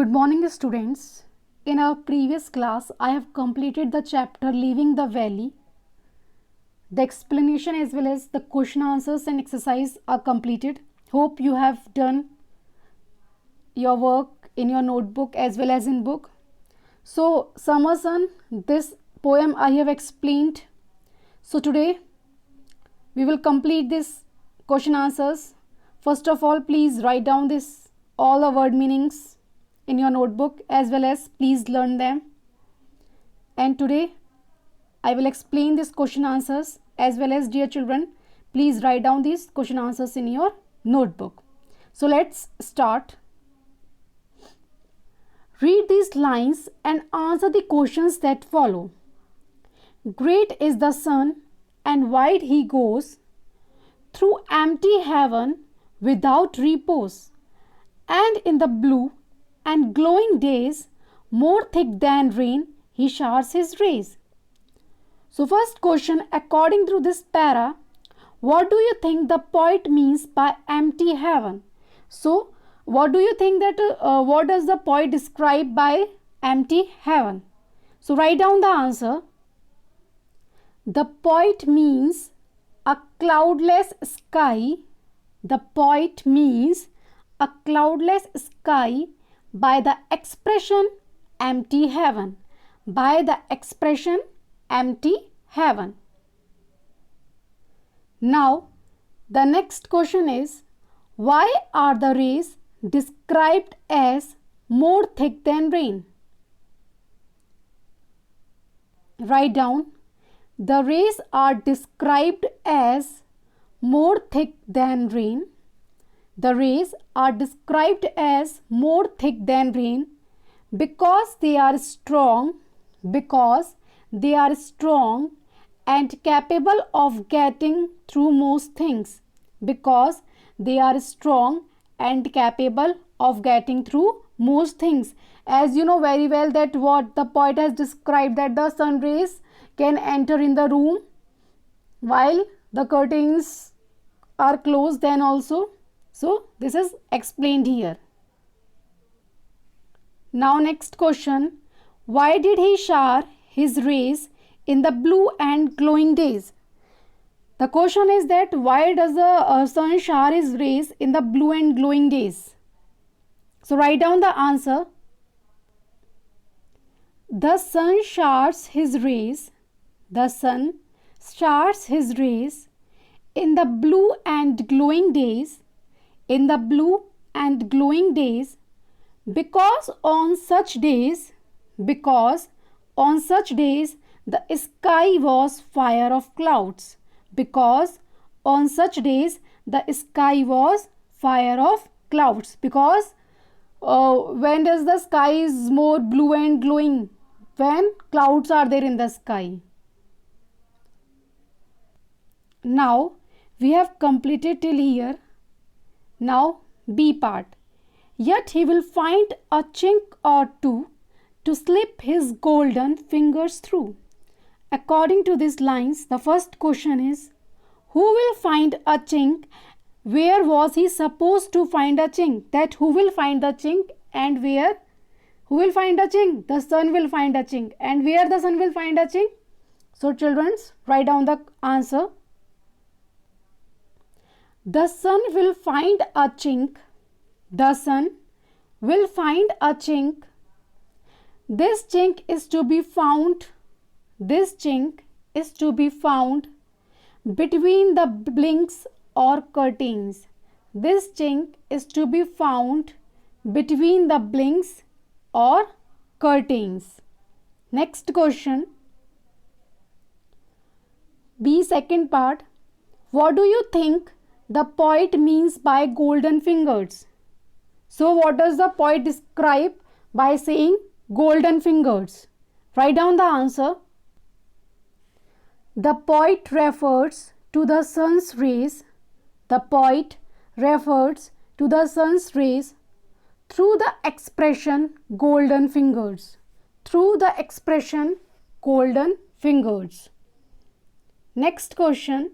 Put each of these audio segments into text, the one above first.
Good morning, students. In our previous class, I have completed the chapter Leaving the Valley. The explanation as well as the question answers and exercise are completed. Hope you have done your work in your notebook as well as in book. So, Summer Sun, this poem I have explained. So, today we will complete this question answers. First of all, please write down this all the word meanings in your notebook as well as please learn them. And today I will explain these question answers as well as, dear children, please write down these question answers in your notebook. So let's start. Read these lines and answer the questions that follow. Great is the sun and wide he goes through empty heaven without repose, and in the blue and glowing days, more thick than rain, he showers his rays. So first question, according to this para, what do you think the poet means by empty heaven? So what do you think that what does the poet describe by empty heaven? So write down the answer. The poet means a cloudless sky. The poet means a cloudless sky by the expression empty heaven. By the expression empty heaven. Now, the next question is, why are the rays described as more thick than rain? Write down. The rays are described as more thick than rain. The rays are described as more thick than rain because they are strong, and capable of getting through most things. Because they are strong and capable of getting through most things. As you know very well that what the poet has described, that the sun rays can enter in the room while the curtains are closed then also. So this is explained here. Now next question, why did he shower his rays in the blue and glowing days? The question is that why does the sun shower his rays in the blue and glowing days? So write down the answer. The sun showers his rays. The sun showers his rays in the blue and glowing days. In the blue and glowing days, because on such days the sky was fire of clouds. Because on such days the sky was fire of clouds. Because when does the sky is more blue and glowing? When clouds are there in the sky. Now we have completed till here. Now B part. Yet he will find a chink or two to slip his golden fingers through. According to these lines, the first question is, who will find a chink? Where was he supposed to find a chink? That who will find the chink and where? Who will find a chink? The sun will find a chink. And where the sun will find a chink? So children, write down the answer. The sun will find a chink. The sun will find a chink. This chink is to be found. This chink is to be found between the blinks or curtains. This chink is to be found between the blinks or curtains. Next question. B second part. What do you think the poet means by golden fingers? So what does the poet describe by saying golden fingers? Write down the answer. The poet refers to the sun's rays. The poet refers to the sun's rays through the expression golden fingers. Through the expression golden fingers. Next question.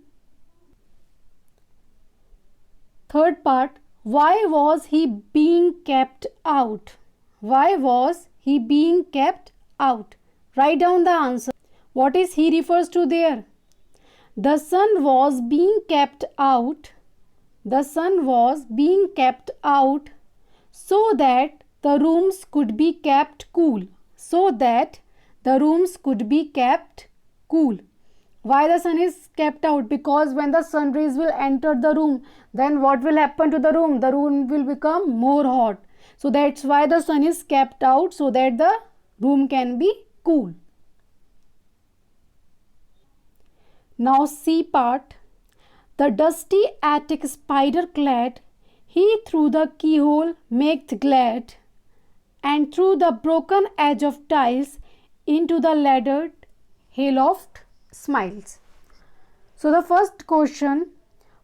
Third part, why was he being kept out? Why was he being kept out? Write down the answer. What is he refers to there? The sun was being kept out. The sun was being kept out so that the rooms could be kept cool. So that the rooms could be kept cool. Why the sun is kept out? Because when the sun rays will enter the room, then what will happen to the room? The room will become more hot. So that's why the sun is kept out, so that the room can be cool. Now C part. The dusty attic spider clad, he through the keyhole maketh glad, and through the broken edge of tiles into the laddered hayloft smiles. So the first question,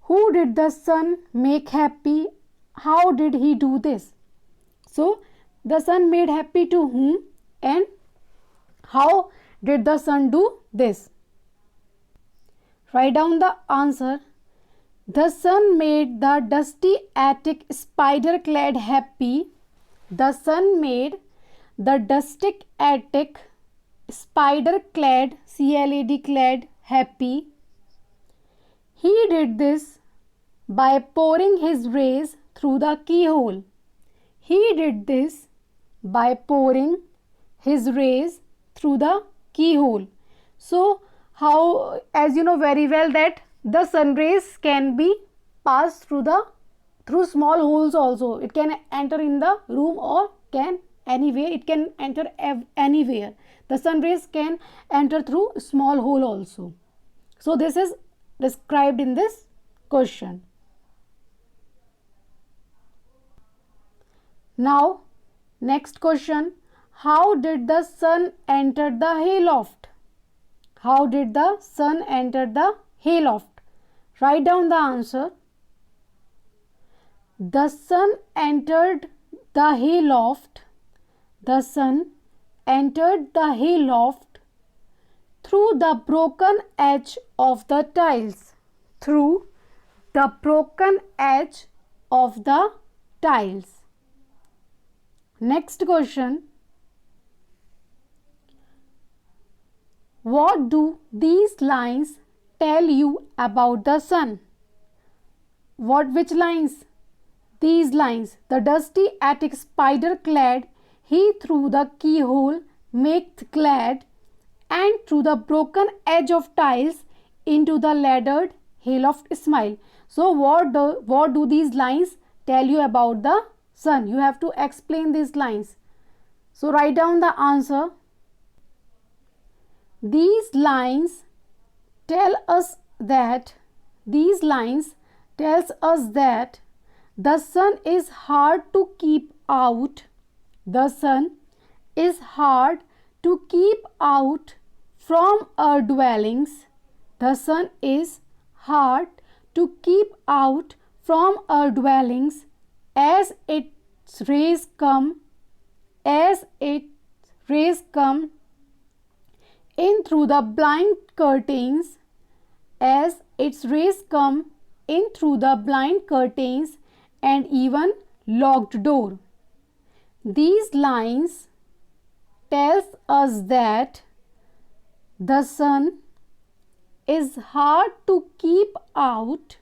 who did the sun make happy? How did he do this? So the sun made happy to whom and how did the sun do this? Write down the answer. The sun made the dusty attic spider clad happy. The sun made the dusty attic spider clad clad happy. He did this by pouring his rays through the keyhole. He did this by pouring his rays through the keyhole. So how, as you know very well, that the sun rays can be passed through small holes also. It can enter in the room or can anywhere. It can enter anywhere. The sun rays can enter through small hole also. So this is described in this question. Now next question, how did the sun enter the hayloft? How did the sun enter the hayloft? Write down the answer. The sun entered the hayloft. The sun entered the hayloft through the broken edge of the tiles. Through the broken edge of the tiles. Next question. What do these lines tell you about the sun? Which lines? These lines. The dusty attic spider clad, he through the keyhole maketh glad, and through the broken edge of tiles into the laddered hayloft smile. So what do these lines tell you about the sun? You have to explain these lines. So write down the answer. These lines tell us that the sun is hard to keep out. The sun is hard to keep out from our dwellings. The sun is hard to keep out from our dwellings as its rays come in through the blind curtains, as its rays come in through the blind curtains and even locked door. These lines tells us that the sun is hard to keep out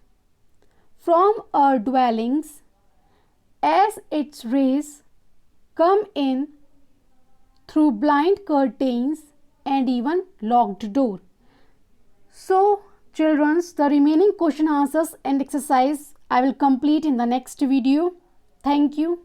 from our dwellings as its rays come in through blind curtains and even locked door. So children, the remaining question answers and exercise I will complete in the next video. Thank you.